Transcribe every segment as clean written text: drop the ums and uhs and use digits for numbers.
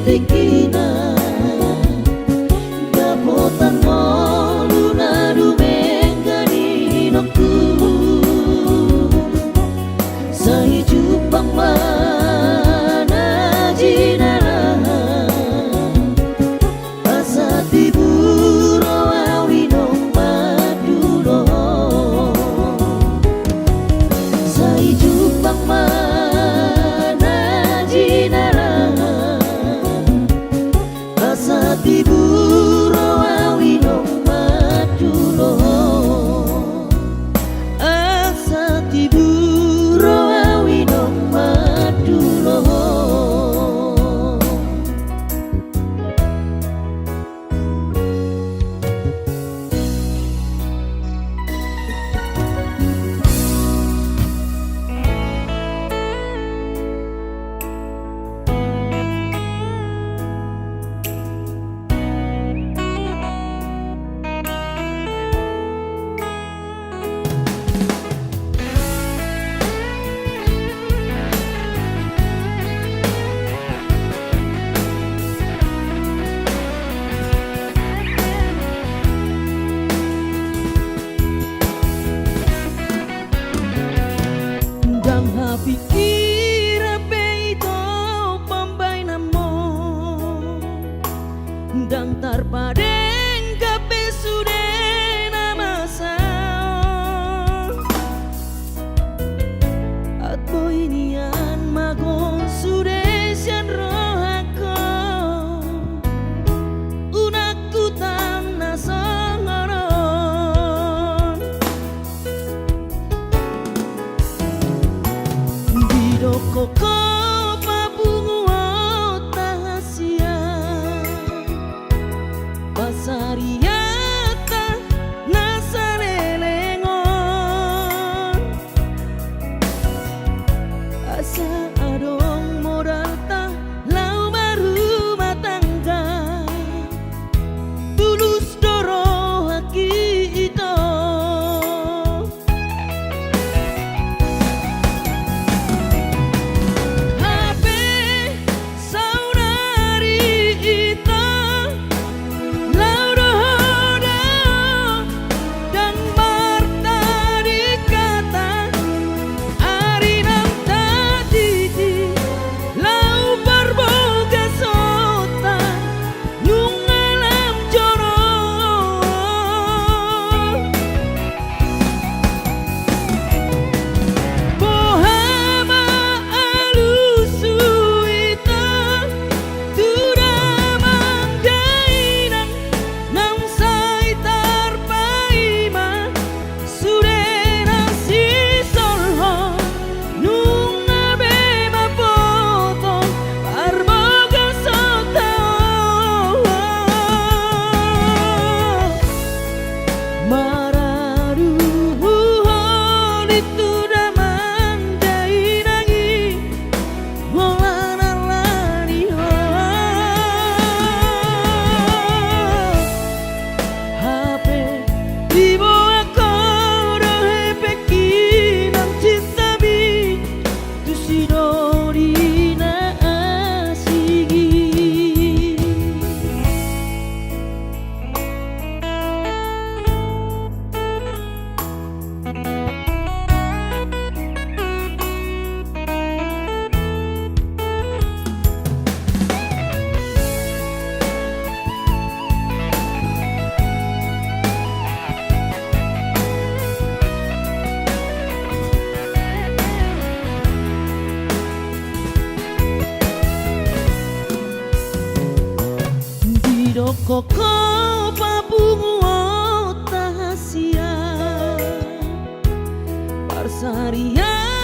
Tikina dapotan mo luna dumengani nokku sa hijupang mana jinara asa tiburo awinong madulo sa hijupang mana jinara sa tiburo awinong madulo asa tiburo awinong madulo. Pikir apa itu pambai namo dan terpadeng kape sudah nama sao atau inian magon sudah sian rohako unakku tanah sangaron koko pabungu tahasia pasariata nasalelengon asa adong modal ta lau baru matangga tulus doro haki ito koko pabungu tahasia parsaria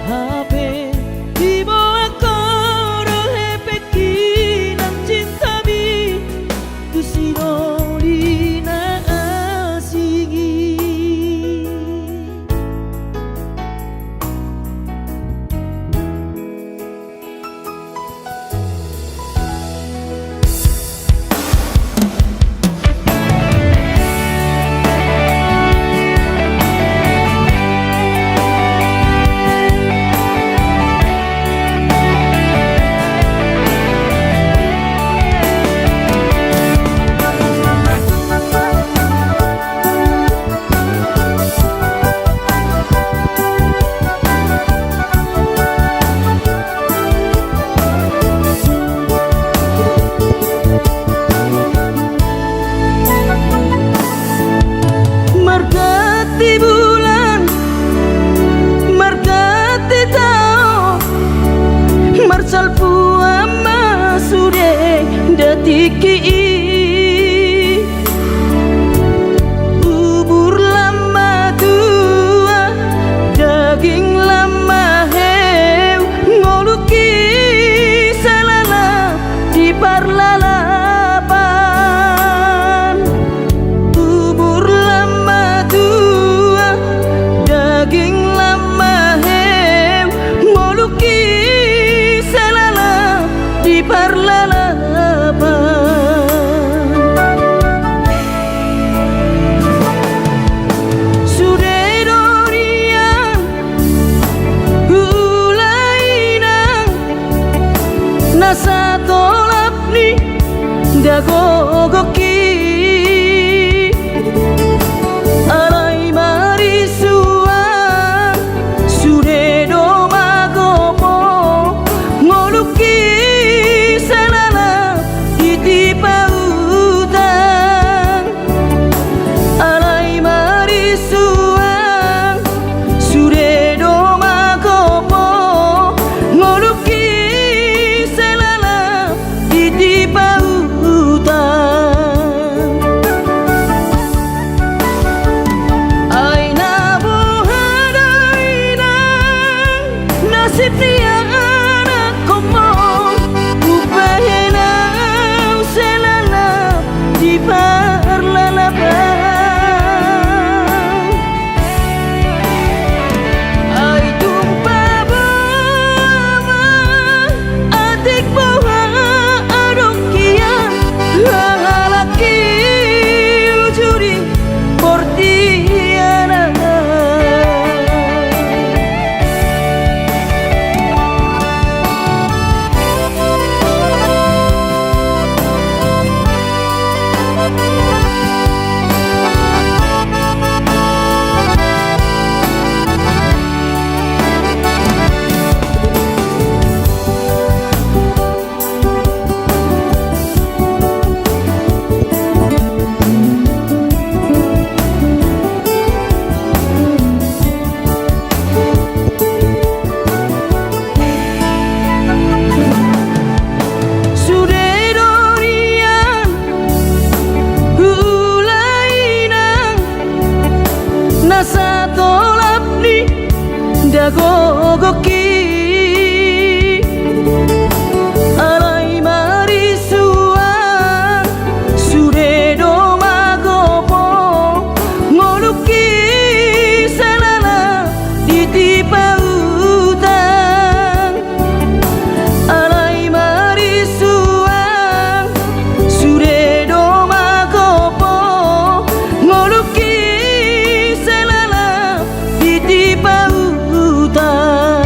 Hape di bawah koro hepeki nan cinta mi kusirori na asigi. Mergati bulan, mergati tao, marsalpu amma sude detiki bubur lama tua, daging lama heu, ngoluki selala di parlalapan. Bubur lama tua, daging lama heu, ngoluki selala di parlalapan. Sudedorian ulainang nasa tolap ni dagogoki alai marisuan sudedo magopo ngoluki selala itipa utang. Alai marisuan sudedo magopo ngoluki selala itipa utang. Aina buhadainang nasib dia anak komo upahenau selala di parlalapan. Ai tumpah bawa adik bawa adokian lalaki ujuri portiana. Sudedorian ulainang nasa tolap ni dagogoki alai marisuan sudedo magopo ngoluki selala ditipa utang. Alai marisuan sudedo magopo ngoluki selala ditipa utang.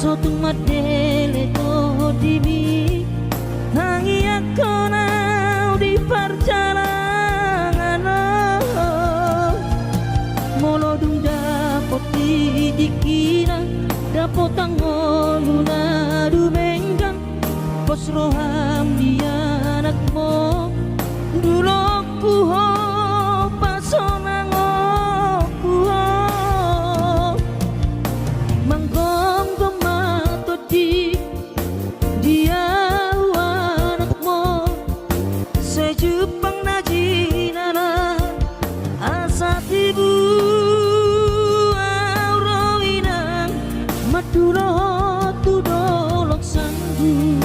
sotung madele to dimi nangi aku nau di perjalanan molo dung dapot dikina dapot angoluna dumenggang pos roham dia anakmu dulu kuho pasonango kuho manggom gomato di dia anakmu sejupang najinana asa tibu aurawinang madulo tudolok sanggu.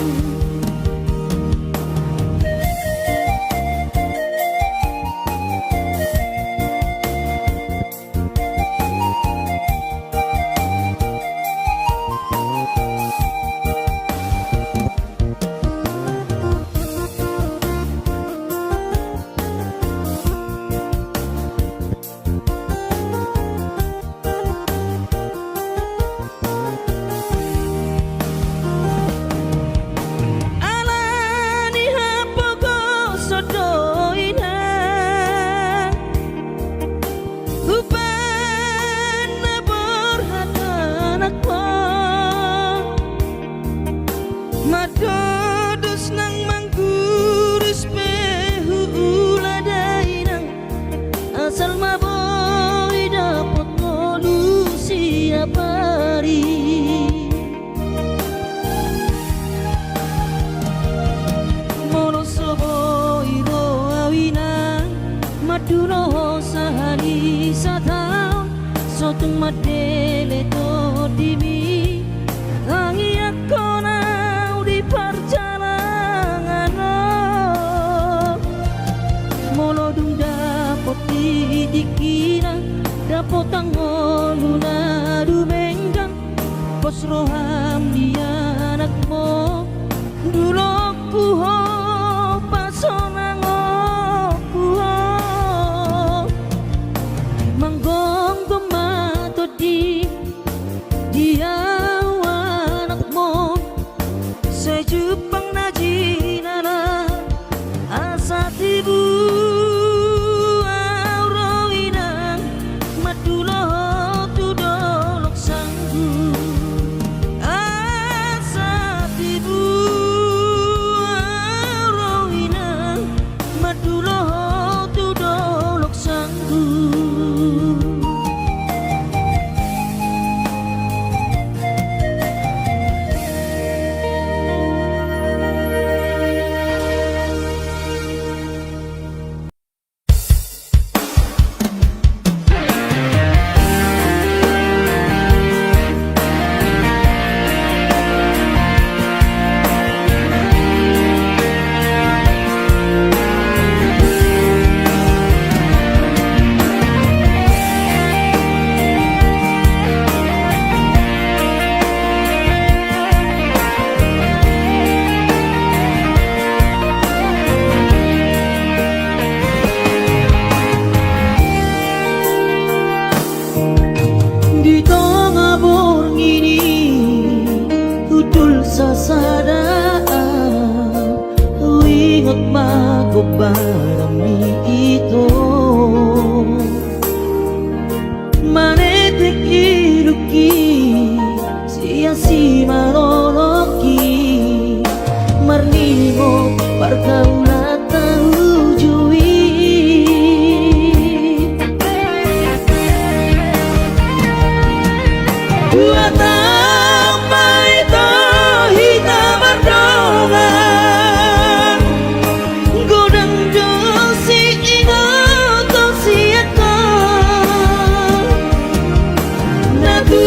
Madulo sahani satao sotung madele to dimi langi aku nau di perjalanan molo dung dapot dikina dapot angoluna dumenggang pos roham dia anakmu dulu kuho pasonango kuho manggong gomato di dia anakmu sejupang najinana asa tibu aurawinang madulo tudolok sanggu asa tibu aurawinang madulo tudolok sanggu. Di tengah borng ini utul sasadaan ingat mako barami itu manetek iruki sia-sia maroloki marnimo parkaula taujui Aku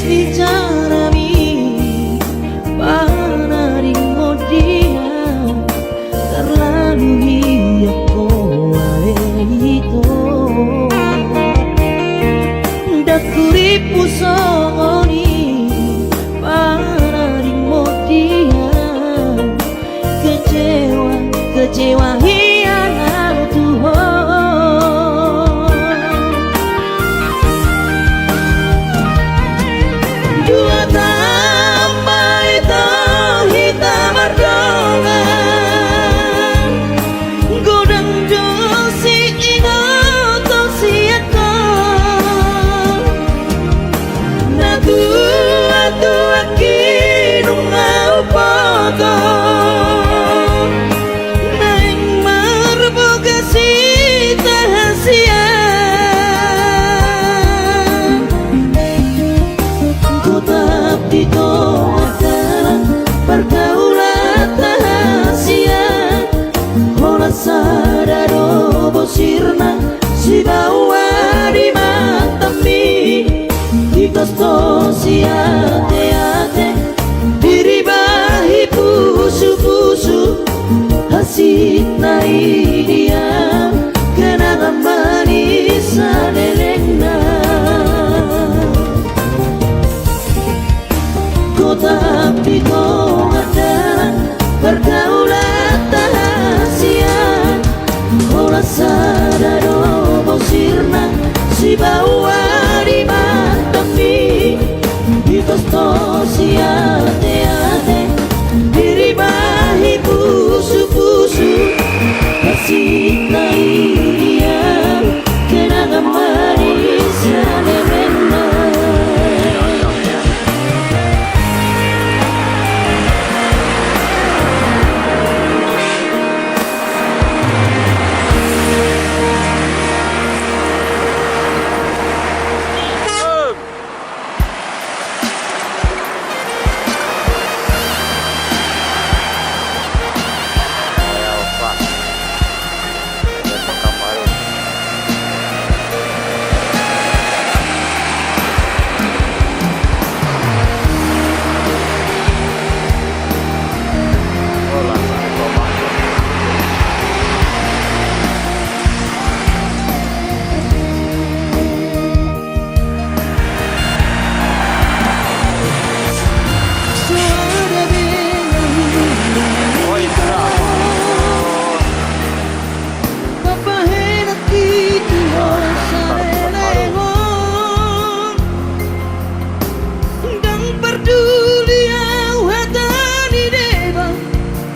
bicara mi panaring mo dia terlalu hiyak ko itu dakuri puso ni panaring mo dia kecewa hianat Tuhan dua tambah itu hitam ardongan godang dosi ingat dosi aku na tua kinung mau potong naing marbogasi tahasia tetap ditolak pergaulan tahasia hola sadaro bosirna si bawa di matami di kosto si ate diri bahi pusu hasit na dia kenangan manis lelengna kota api kau adalah pergaulan tahasia olah sadaro bosirna si bawa di matami di kosto si ate diri bahi pusu kasih dia kenangan manis lelengna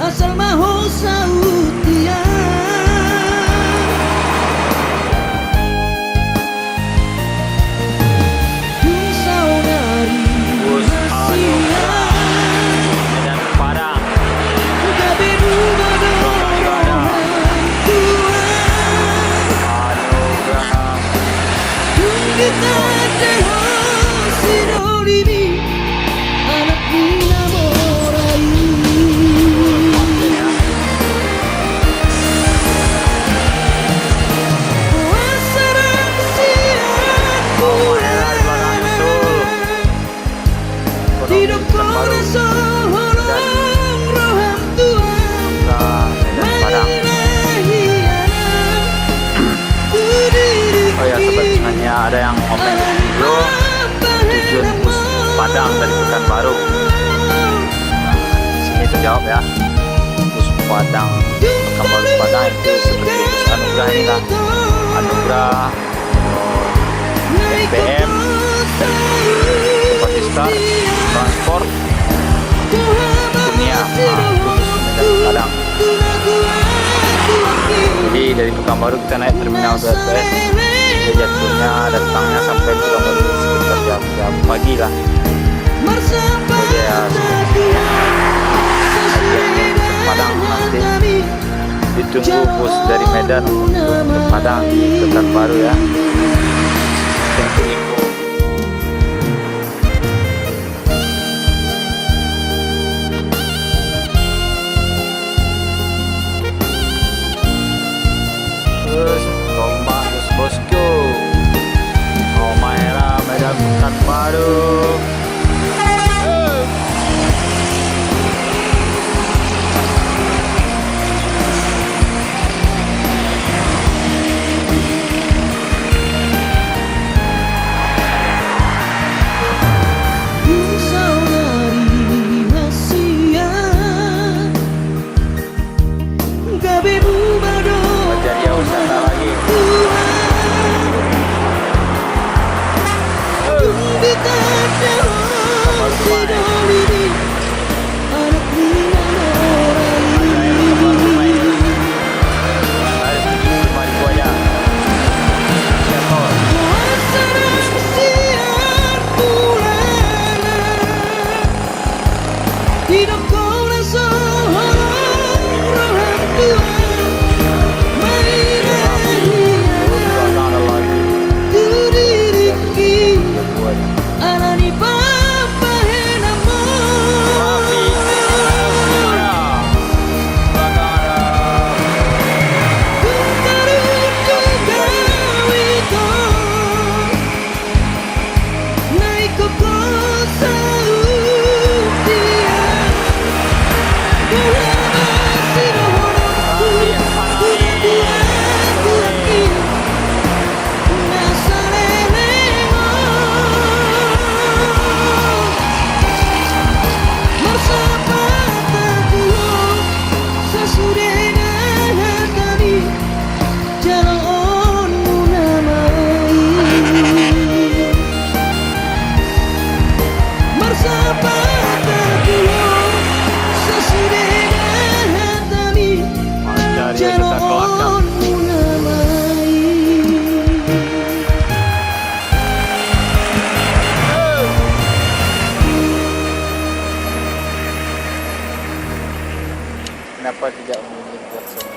asal maho sautia yung saunari Asia Medan Padang gabi rumadohan Tuhan Anugerah yung kita deho sinolimi anak pinamorai hidup corazón roham Tuhan Medan Padang. Oh ya sobat, sebenarnya ada yang komen di video tujuan bus Padang dari Pekanbaru. Sini terjawab ya, bus Padang Pekanbaru Padang itu seperti bus Anugerah ini lah, Anugerah BM Batista Transport Dunia, bus Medan Padang. Jadi dari Pekanbaru kita naik terminal BTS, dia jatuhnya datangnya sampai Pekanbaru sekitar jam pagi lah. Jadi ya Padang nanti ditunggu bus dari Medan untuk ke Padang di Pekanbaru ya. Thank you. Terus tombak terus bosku, Halmahera Medan Pekanbaru. Kenapa tidak buat semua?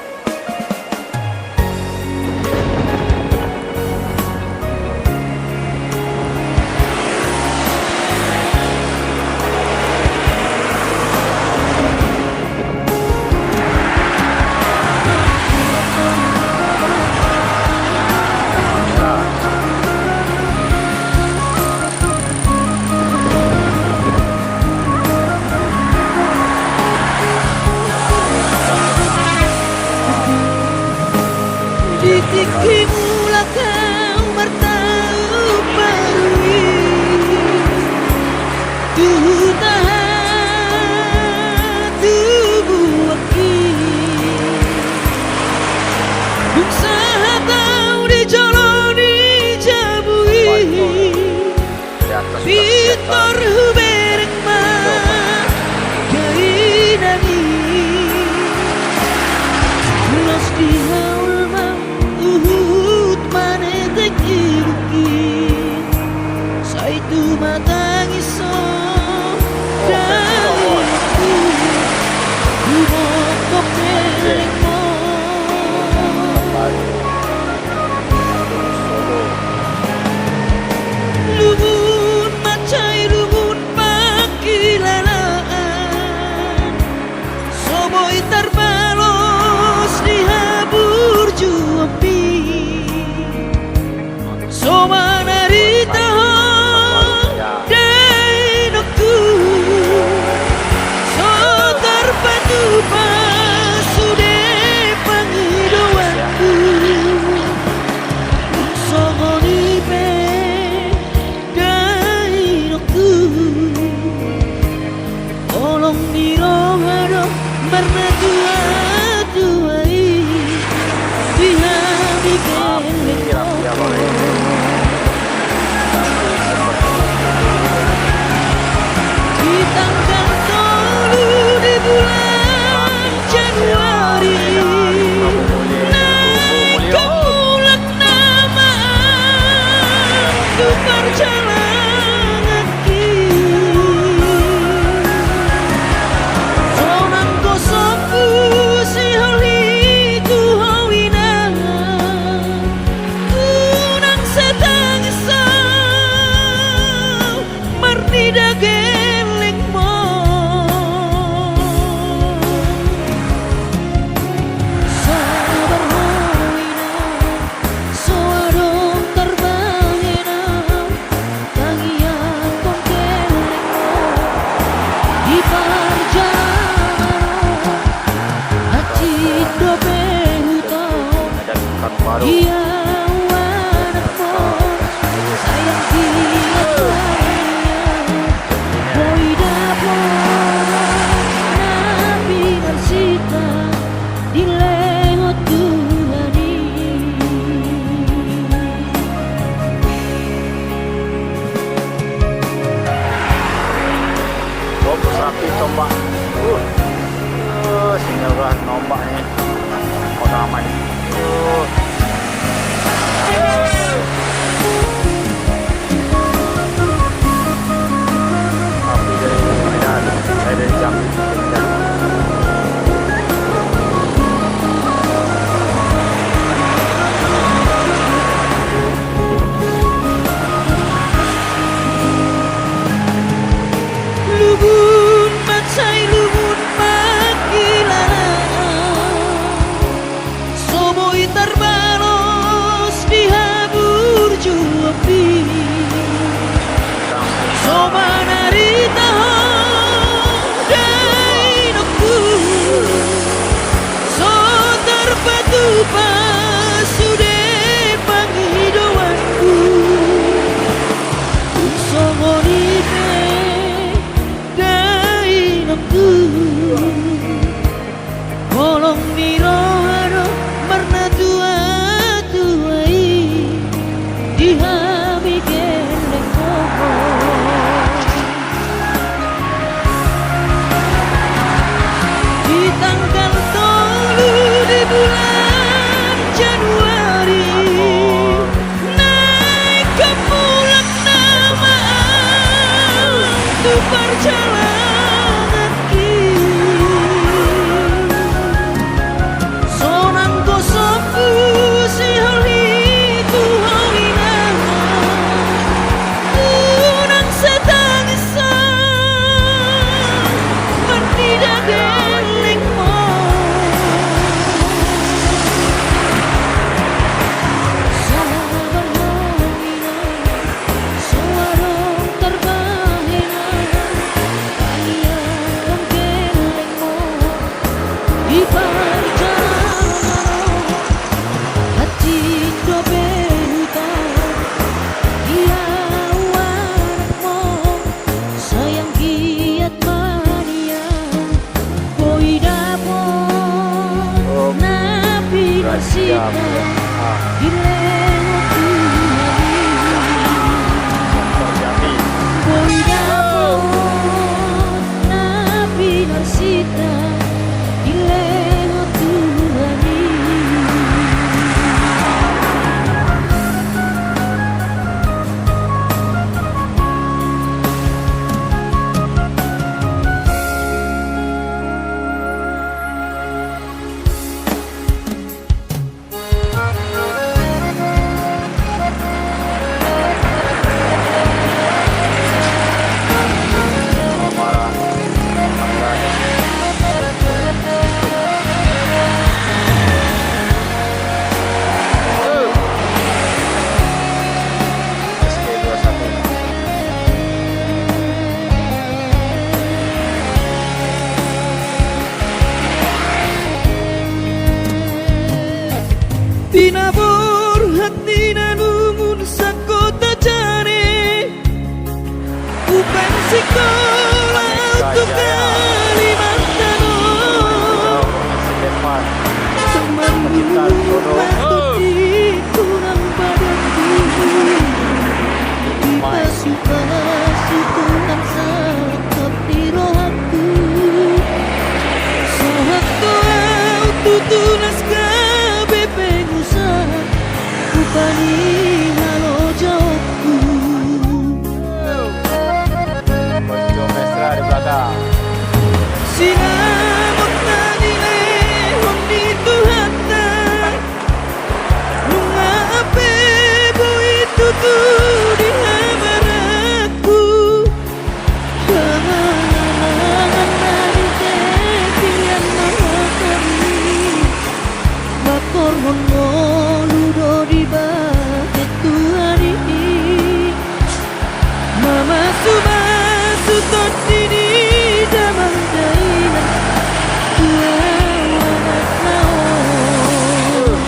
Tikimulah kau bertahu barui tahan tubuh aki Buksaha kau dijoloni jabui Pitor huberek mah kainani Ulas dihaul mah uhut manetek irukin Saitu matangiso dariku Lumokok nelekmo Lumun macai lumun pakilalaan Soboy terbalos dihabur juampi Soma narita dainoku So terpatu pasude panghidoanku Songonipe dainoku Olong nirohado bernadua-duai Dihami kelekmo Di tanggal 10 di bulan Januari Naik ke bulan nama Aku perjalanan ki Sonang kosoku si holi ku hawina Kunang setangisa Marnida geleng mo Sabar hawina Soadong terbangina Tangian kong geleng mo Di perjalanan Acik dobe hutong Ada ikan baru. Dia anakmu sayang dia Boy dapo nabi narsita di lewat Tuhani Sapi tombak. Sini udah nombak nih. Kota aman. Api dari Medan, saya dari Jambi. Lubun macai lubun pakilalaan Soboy terbalos dihabur juapi Soma narita dainoku So terpatu pasude panghidoanku Songonipe dainoku Kolong nirohado bernadua-duai Dihami geleng koko Di tanggal 10 di bulan Januari Naik ke bulan nama Untuk perjalanan ki sekolah untuk Kalimantan. Temanmu patut dikurang padaku. Dipasukan Tuhan sakap di rohaku. Sohak doa tutunas KBP Nusa Kupani halo jawabku. Konco mesra di belakang. Sinamot na nilehon di Tuhan ta. Nung ape boy tutu di habaraku. Hangan na di tepian mga kami. Bakor hongo ludo di bakit tuhari. Mama suma sutot dini damang dainan. Tua anak naon.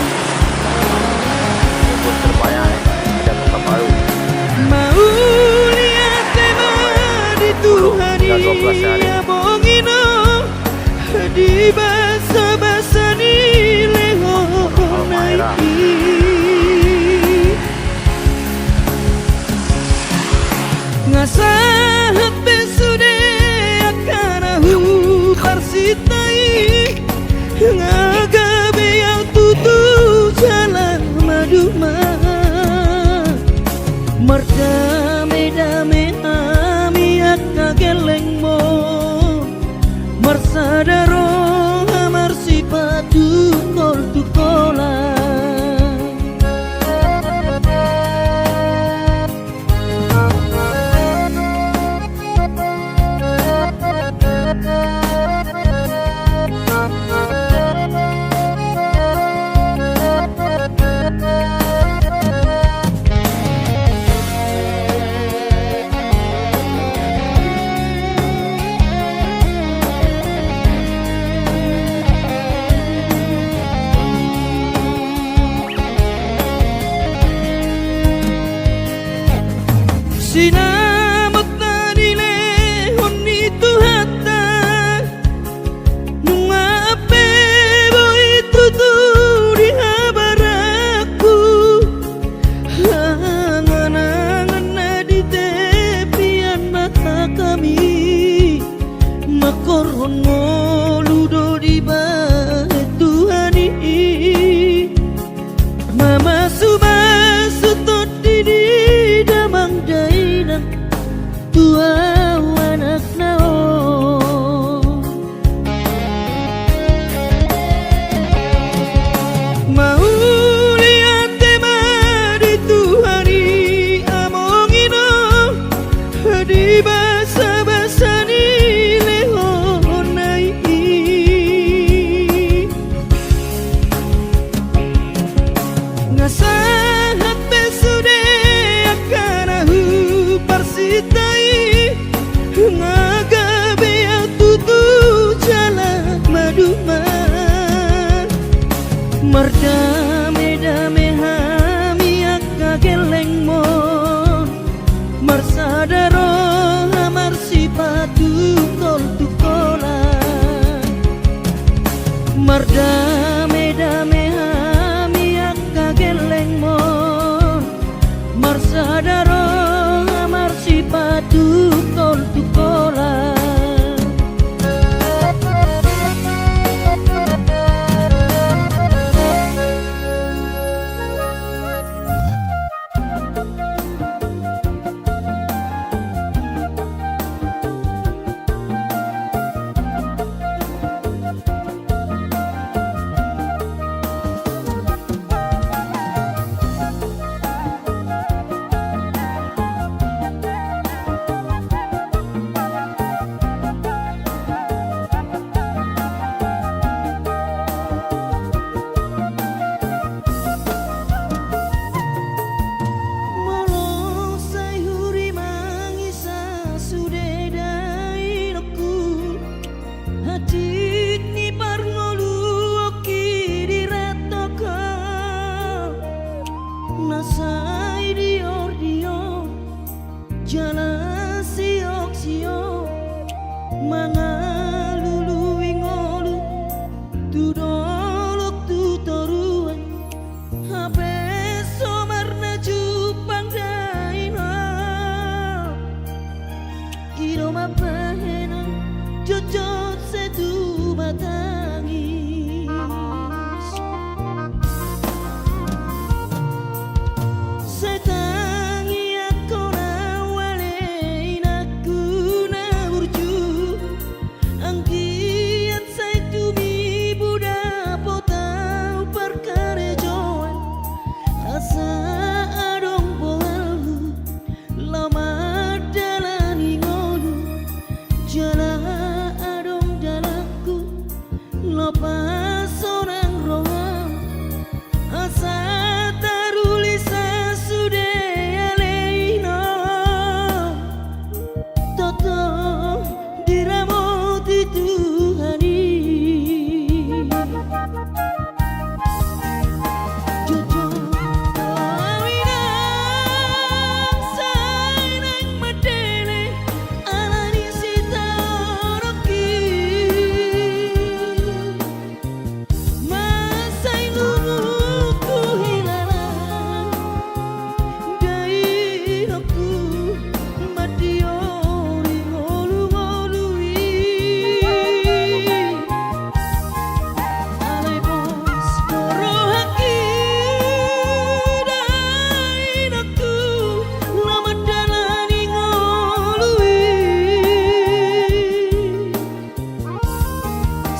Bos terbayang ada muka baru. Mau lihat tema di Tuhan ya mongino. Di basa-basa ni lehon naiki. Ngasahat besude akanahu parsitai. Ngagabe yang tutu jalan maduma. Merdame-dame ami akageleng mo. Marsadaro amar sipatu kol tukola. Sinamot na nilehon ni Tuhan ta. Nung ape boy tutu di habaraku. Hangan-hangan na di tepian mata kami. Makoron mo ludo di bahet Tuhani. Mama sutot dini damang dainan. Tua anak naon. Mau lihat tema di Tuhani amongino. Di basa-basa ni lehon naiki. Ngasahat besude akanahu parsitai. Ngagabe yang tutu jalan maduma. Merdame-dame hami akageleng mon. Marsadaro amar sipatu kol tukola. Merdame-dame hami akageleng mon. Marsadaro amar sipatu kol tukola. mangalului ngolu tu dolok tu toruan habe somarna jupang daina iroma pahena jojot setu matangis setangi aku nawalein aku naburju angkian saya tumi buda potau perkara joan asa adong boalu lama dalani ngolu jala adong dalaku lepas orang roham asa tarulisa sudah aleina toto diramoti Tuhani jojo awinang sainang madele alani sita oroki masai luluku hilalang dainoku madiori ngolu-ngolui alai bos korohaki dainoku lama dalani ngolui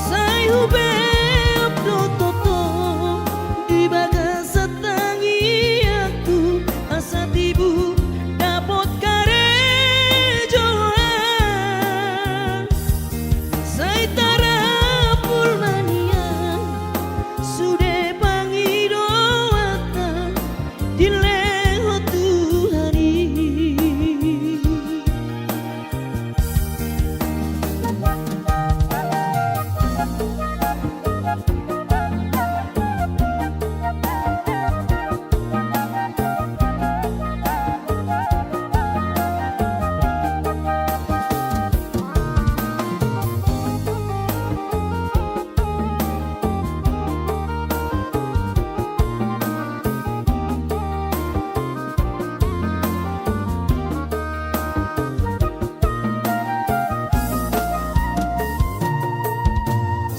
sai hube abdo toto di bagas setangi aku asa tibu dapot karejoan sai tarapul manian sudah pangidoata dileho Tuhani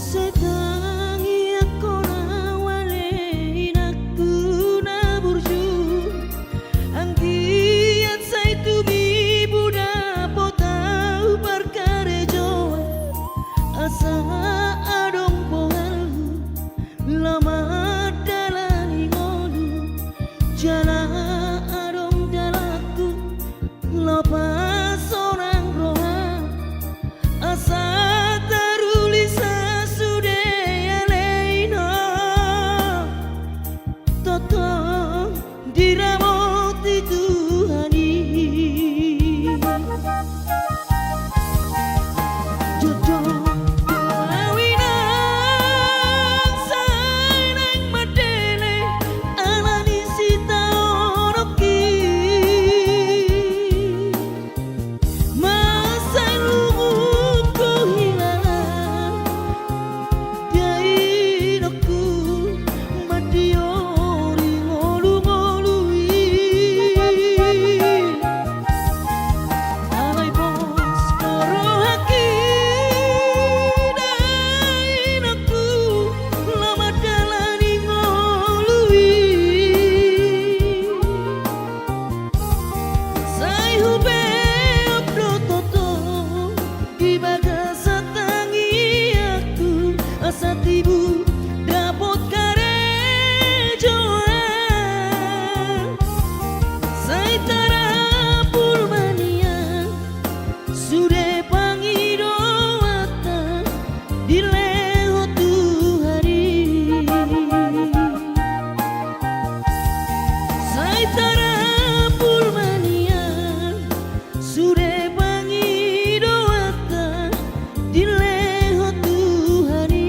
setangi aku nawalein aku naburju angkian saya tumi buda potau perkara joan asa adong boalu lama dalani ngolu jala adong dalaku lepas orang roham asa tarulisa sudah aleina toto diramoti Tuhani jojo awinang sainang madele alani sita oroki masai lumuku hilalang dainoku madiori ngolu-ngolui alai bos korohaki dainoku lama dalani ngolui sai hube abdo toto di bagas setangi aku asa tibu dapot karejoan sai tarapul manian sudah pangidoata dileho Tuhani sai tarapul manian sudah pangidoata dileho Tuhani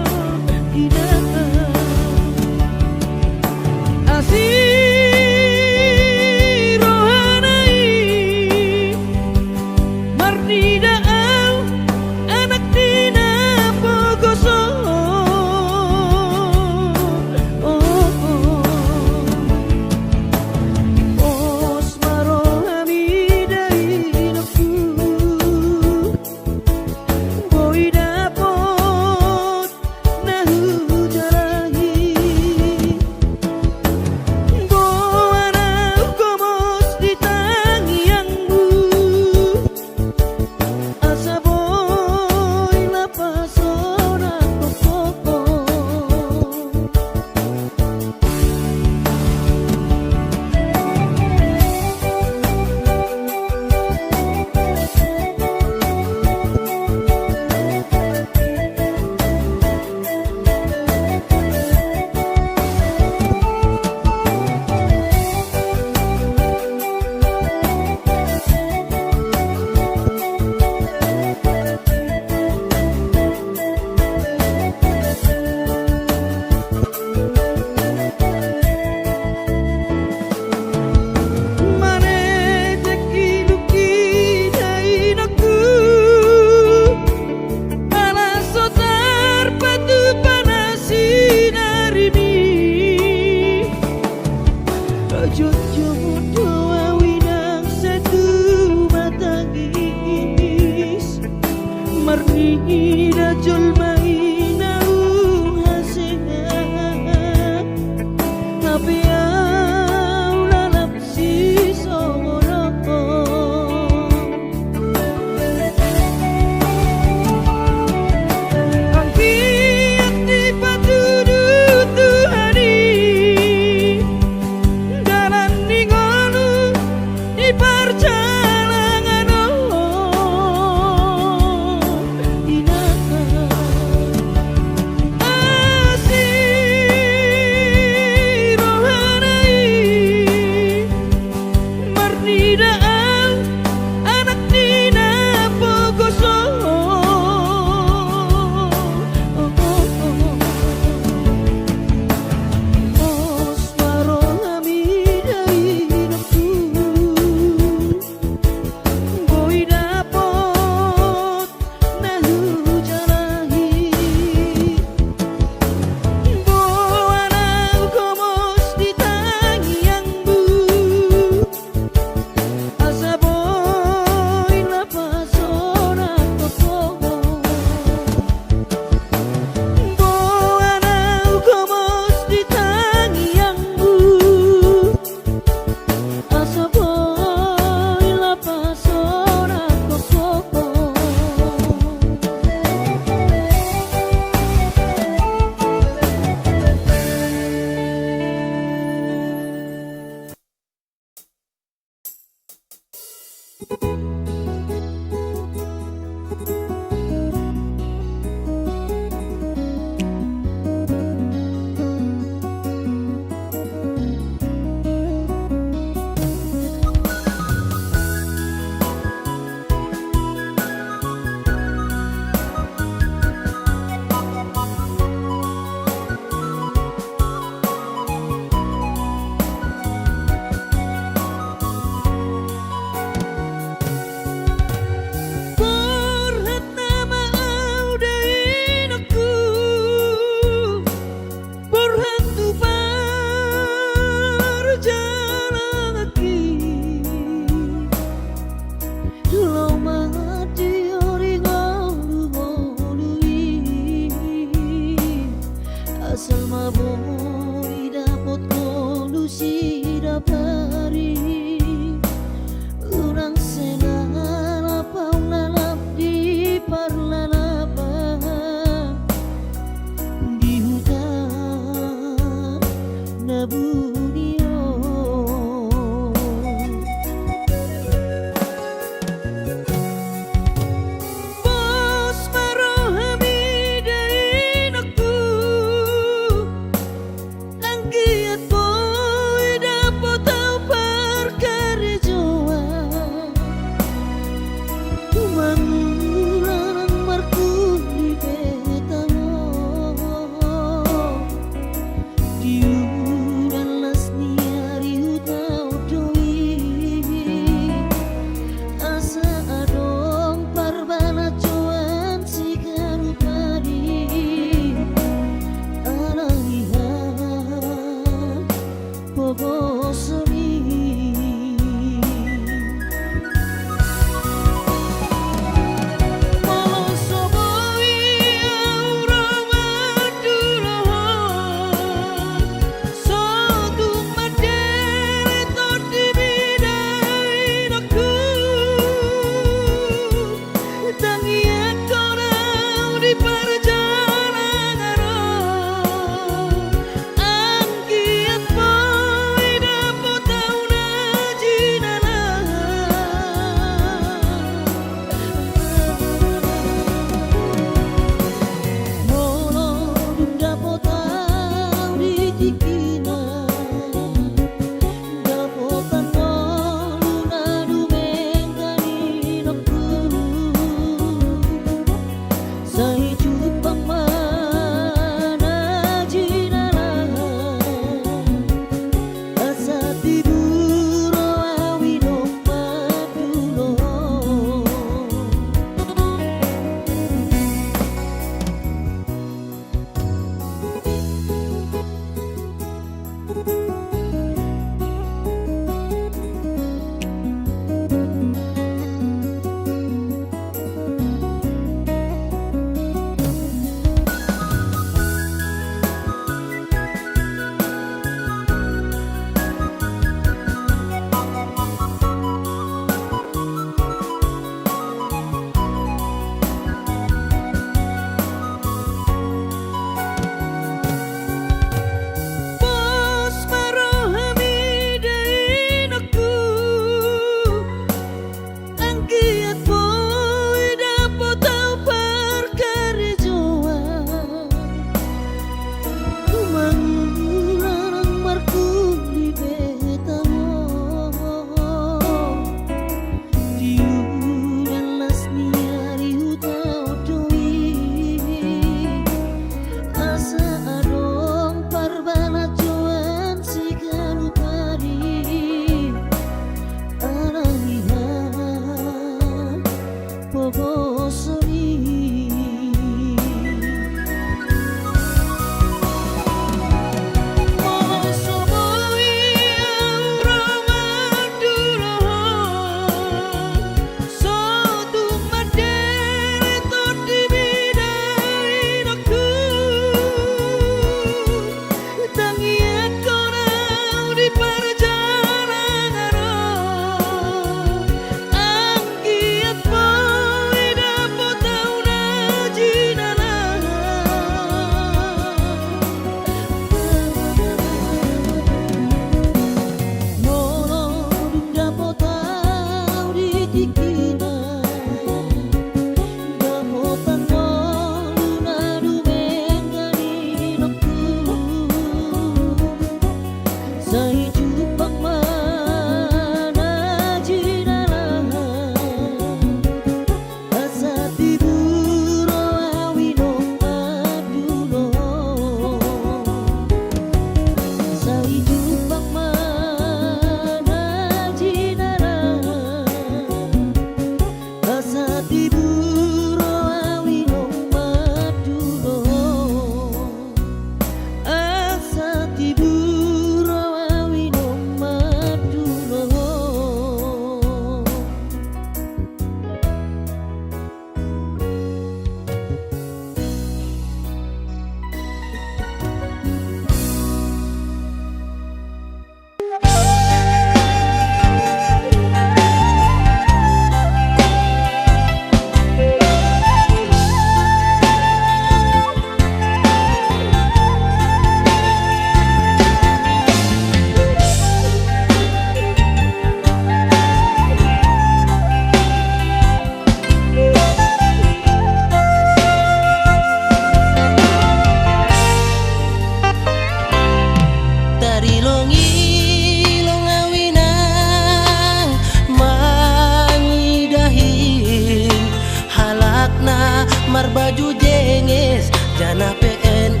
Mar baju jengis jana PNS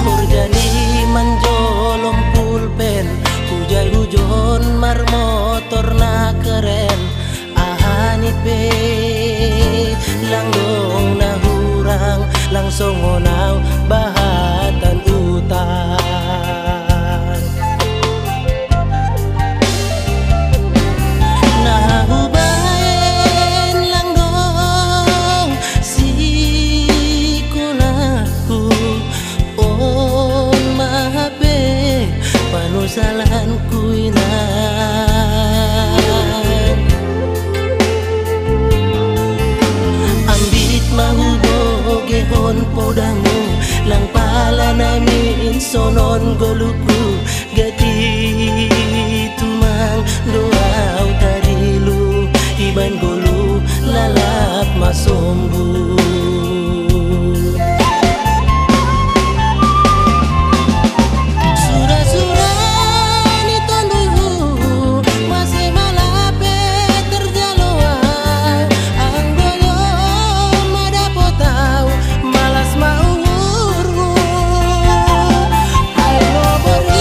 Kurjani menjolong pulpen Hujai hujon mar motor na keren Ahanipe langgong na hurang langsung ngonaw bahatan utang Salan kuinan Ambit mahubo gehon podamu Lang pala namin sonon goluku Gati tumang doaw tarilu Iban golu lalap masombu Malas mau urus, ayo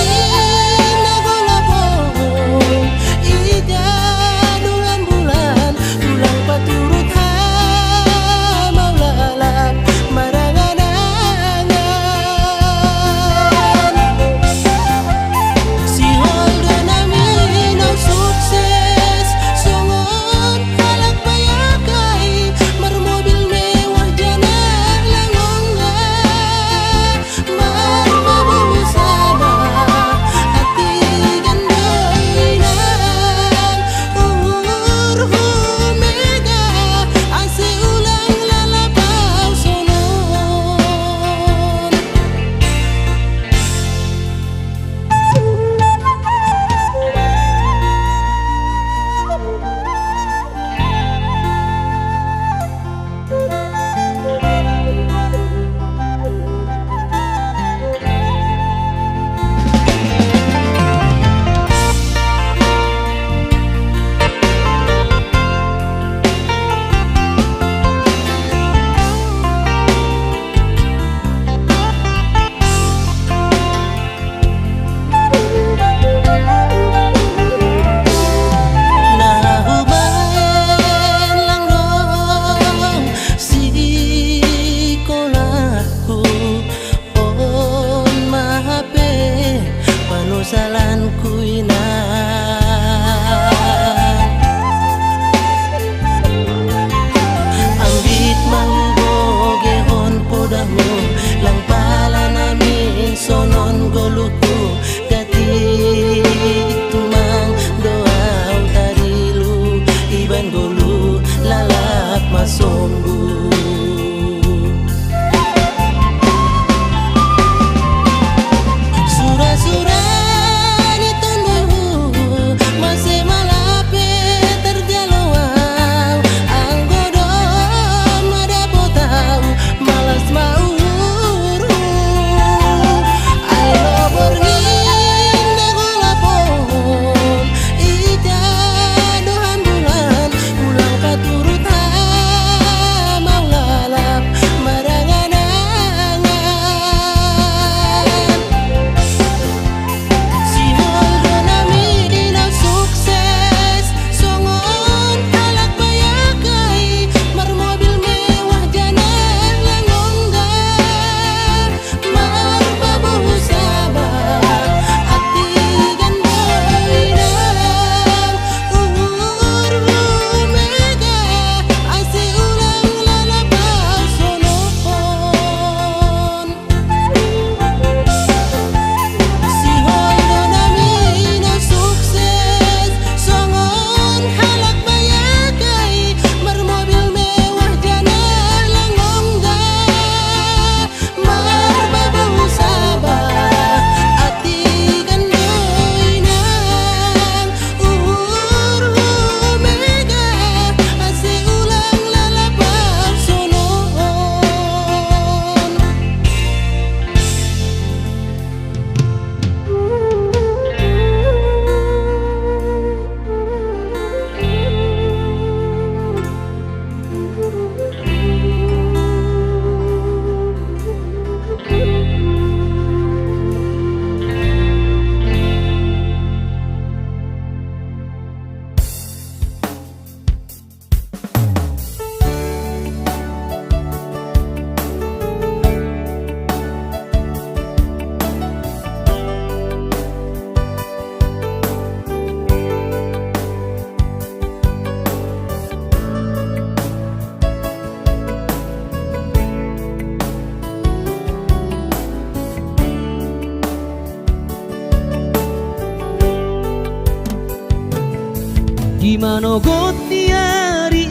Imano gotiari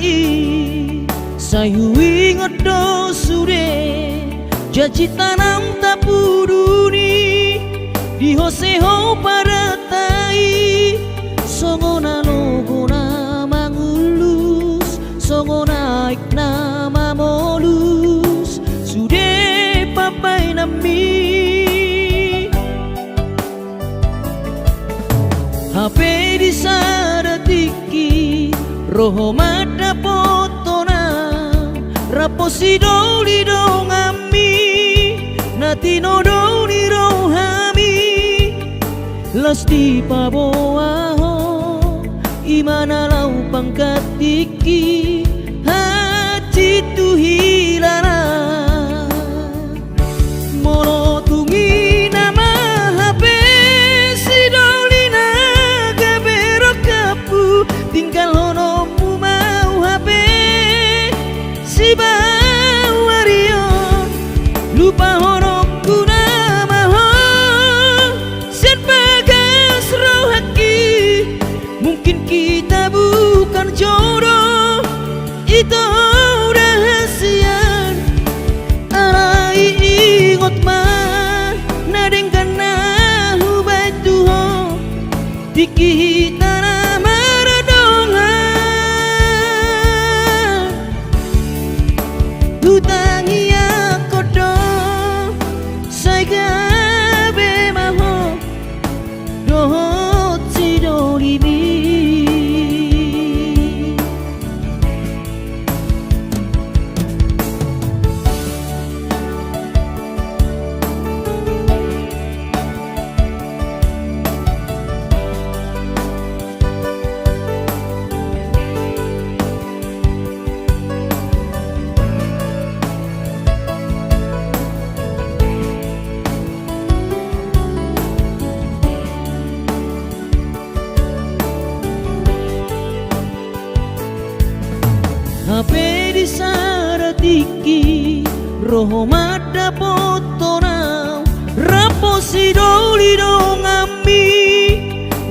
sayui ngodo sure janji tanam tapuduni di hoseho paratai songona logona mangulus songona ikna mamolus sude papai nami HP di sadatiki roho mada potona raposi doli dongami nati no doli rohami lasti paboaho imana lau pangkatiki hati tu hilana molo tungi nama HP si doli naga berokapu tinggal hono mu mau HP si bawario lupa hono kuna maho sen bagas rohaki mungkin kita bukan jodoh itu rahasian arai ingot mah nadeng kana hubai tuho tiki tanah maradongan hutangi akodo saiga be maho dohot sidolibi HP di sadatiki roho mada potona raposi doli dongami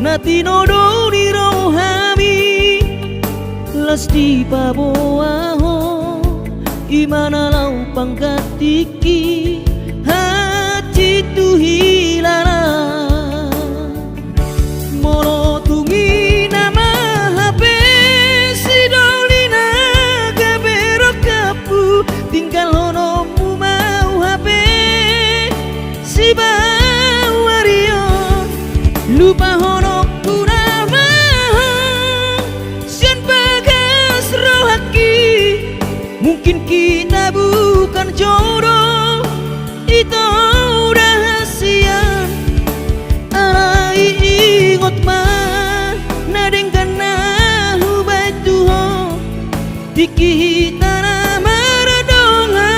nati no doli rohami lasti paboaho imana lau pangkatiki hati tu hilana molo tungi nama HP si doli naga berokapu tinggal hono mu mau HP si bawario lupa hono kuna maho sian bagas rohaki mungkin kita bukan jodoh itu rahasian arai ingot mah nadeng kana hubai tuho tiki tanah maradongan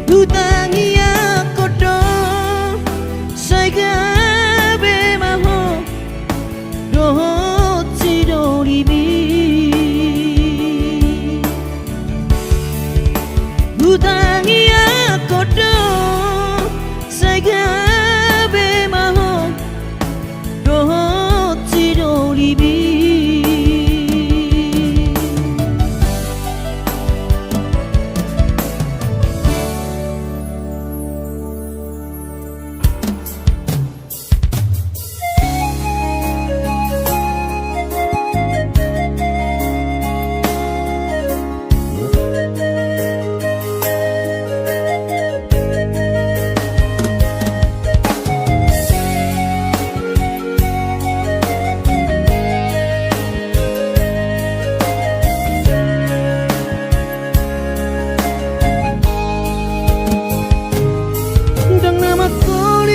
hutangi akodo saiga be maho dohot sidolibi hutangi akodo saiga be maho dohot sidolibi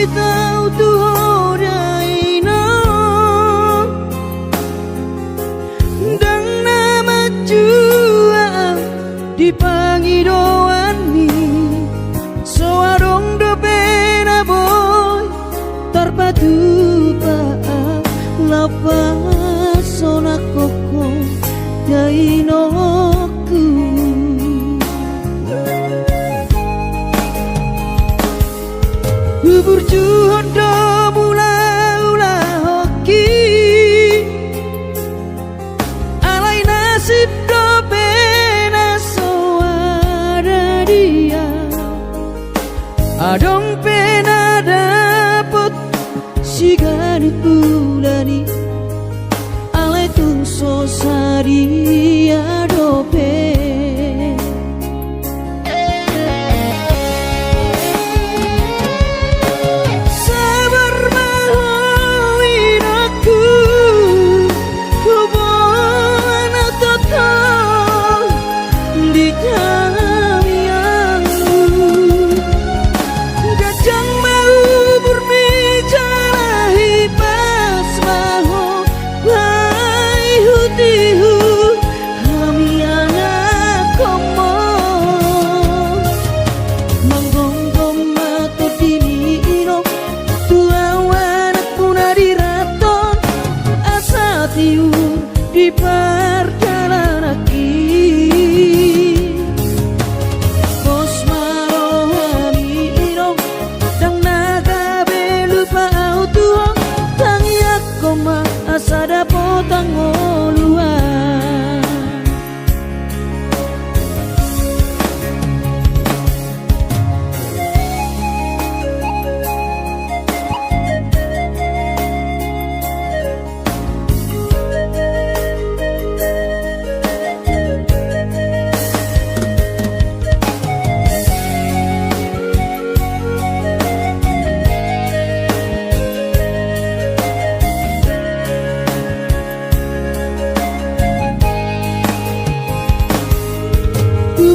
tahu tuh daino dan nama jua dipangi doani soarong do pena boy terpadu pa lapa sona koko dainoku Bubur juhondo mula-ula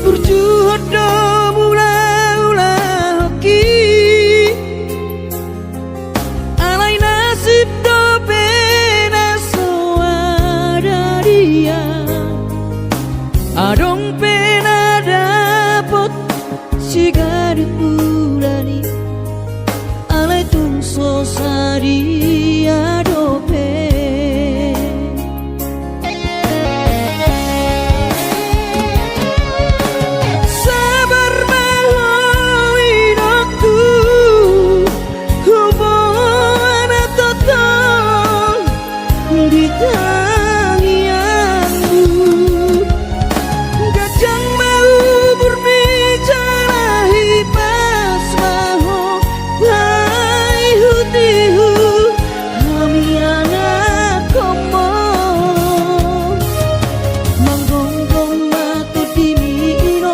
burjuhodo mula-ula hoki alai nasib do pena soada dia adong pena dapot si gadis ulani alai tungso sadia dope sabar mahowi doktu hubungan total di tangianmu gajang mau berbicara hipas maho hai hutihu kami anak komo manggonggong matu di mino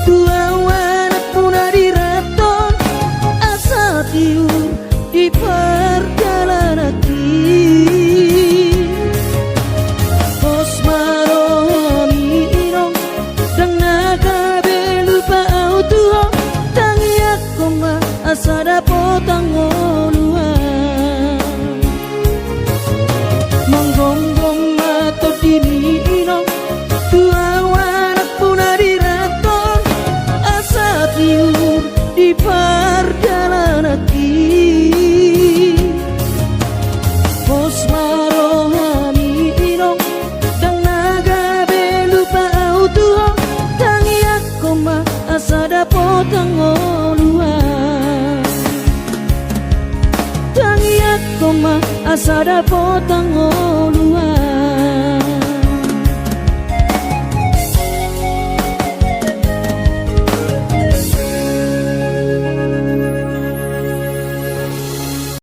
tua anak puna di raton asa tiur di perjalanan Bos marohami inong dang naga belupa autuho tangi ako ma asada potang oluhan manggonggong mato dini inong tua anak puna di raton asa tiur di perjalanan Bos marohami inong dang naga belupa autuho tangi ako ma asada potang oluhan tangi ako ma asada potang oluhan